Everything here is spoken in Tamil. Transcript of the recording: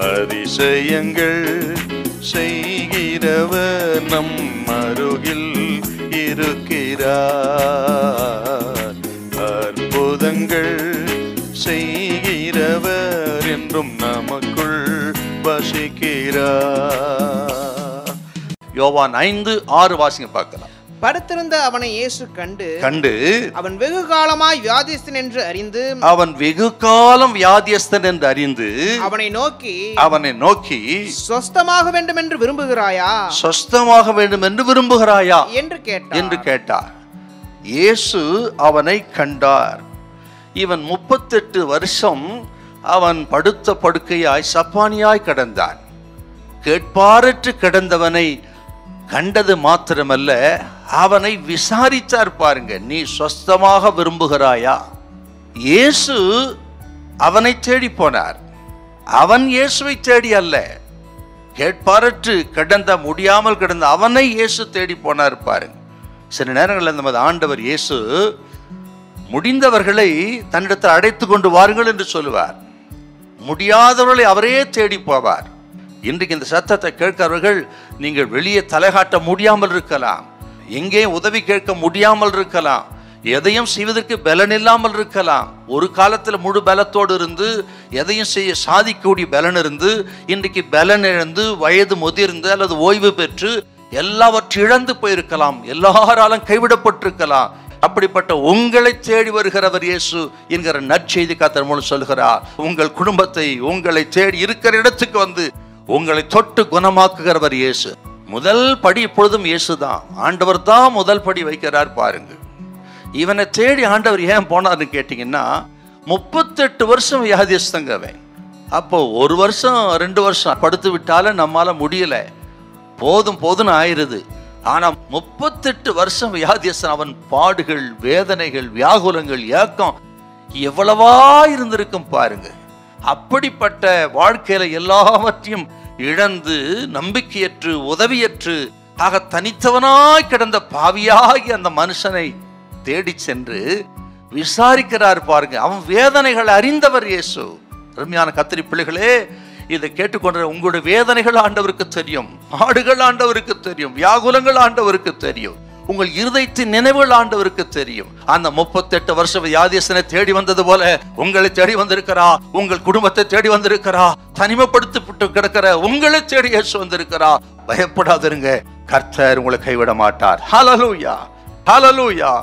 அதிசயங்கள் செய்கிறவர் நம் அருகில் இருக்கிறார். அற்புதங்கள் செய்கிறவர் என்றும் நமக்குள் வசிக்கிறார். யோவான் 5:6 வாசிங்க பார்க்கலாம். படுத்திருந்த அவனை இயேசு கண்டு அவன் வெகு காலமாய் வியாதியஸ்தன் என்று அறிந்து அவனை நோக்கி சொஸ்தமாக வேண்டும் என்று விரும்புகிறாயா என்று கேட்டார். இயேசு அவனை கண்டார். இவன் 38 வருஷம் அவன் படுத்த படுக்கையாய் சப்பானியாய் கிடந்தான். கேட்பாரற்று கிடந்தவனை கண்டது மாத்திரமல்ல, அவனை விசாரித்தார். பாருங்க, நீ சொஸ்தமாக விரும்புகிறாயா? இயேசு அவனை தேடி போனார். அவன் இயேசுவை தேடி அல்ல, கேட்பாரற்று கிடந்த முடியாமல் கிடந்த அவனை இயேசு தேடி போனார். பாருங்க, சில நேரங்களில் நமது ஆண்டவர் இயேசு முடிந்தவர்களை தன்னிடத்தில் அழைத்து கொண்டு வாருங்கள் என்று சொல்லுவார். முடியாதவர்களை அவரே தேடி போவார். இன்றைக்கு இந்த சத்தத்தை கேட்கிறவர்கள், நீங்கள் வெளியே தலைகாட்ட முடியாமல் இருக்கலாம், எங்கே உதவி கேட்க முடியாமல் இருக்கலாம், எதையும் செய்வதற்கு பலன் இல்லாமல் இருக்கலாம். ஒரு காலத்தில் முழு பலத்தோடு இருந்து எதையும் செய்ய சாதிக்கக்கூடிய பலன் இருந்து இன்றைக்கு பலன் இழந்து வயது முதிர்ந்து அல்லது ஓய்வு பெற்று எல்லாவற்றையும் இழந்து போயிருக்கலாம், எல்லாராலும் கைவிடப்பட்டிருக்கலாம். அப்படிப்பட்ட உங்களை தேடி வருகிறவர் இயேசு என்கிற நற்செய்தி கர்த்தர் மூலம் சொல்கிறார். உங்கள் குடும்பத்தை உங்களை தேடி இருக்கிற இடத்துக்கு வந்து உங்களை தொட்டு குணமாக்குகிறவர் இயேசு. முதல் படி எப்பொழுதும் இயேசு தான். ஆண்டவர் தான் முதல் படி வைக்கிறார். பாருங்க, இவனை தேடி ஆண்டவர் ஏன் போனார்னு கேட்டீங்கன்னா, 38 வருஷம் வியாதியஸ்தங்கவன். அப்போ 1 வருஷம் 2 வருஷம் படுத்து விட்டால நம்மால முடியல, போதும்னு ஆயிருது. ஆனா 38 வருஷம் வியாதியஸ்தன். அவன் பாடுகள், வேதனைகள், வியாகுலங்கள், ஏக்கம் எவ்வளவா இருந்திருக்கும் பாருங்க. அப்படிப்பட்ட வாழ்க்கையில எல்லாவற்றையும் இழந்து நம்பிக்கையற்று உதவியற்று ஆக தனித்தவனாய் கிடந்த பாவியாகி அந்த மனுஷனை தேடி சென்று விசாரிக்கிறார். பாருங்க, அவன் வேதனைகள் அறிந்தவர் இயேசு. அருமையான கத்திரி பிள்ளைகளே, இதை கேட்டுக்கொண்ட உங்களுடைய வேதனைகள் ஆண்டவருக்கு தெரியும், பாடுகள் ஆண்டவருக்கு தெரியும், வியாகுலங்கள் ஆண்டவருக்கு தெரியும், உங்கள் இருதயத்தின் நினைவுகள் ஆண்டவருக்கு தெரியும். அந்த 38 வருஷம் வியாதியஸ்தனை தேடி வந்தது போல உங்களை தேடி வந்திருக்கிறா, உங்கள் குடும்பத்தை தேடி வந்திருக்கிறா, தனிமைப்படுத்தப்பட்டு கிடக்கிற உங்களை தேடி இயேசு வந்திருக்கிறா. பயப்படாதிருங்க, கர்த்தர் உங்களை கைவிட மாட்டார். ஹல்லேலூயா, ஹல்லேலூயா.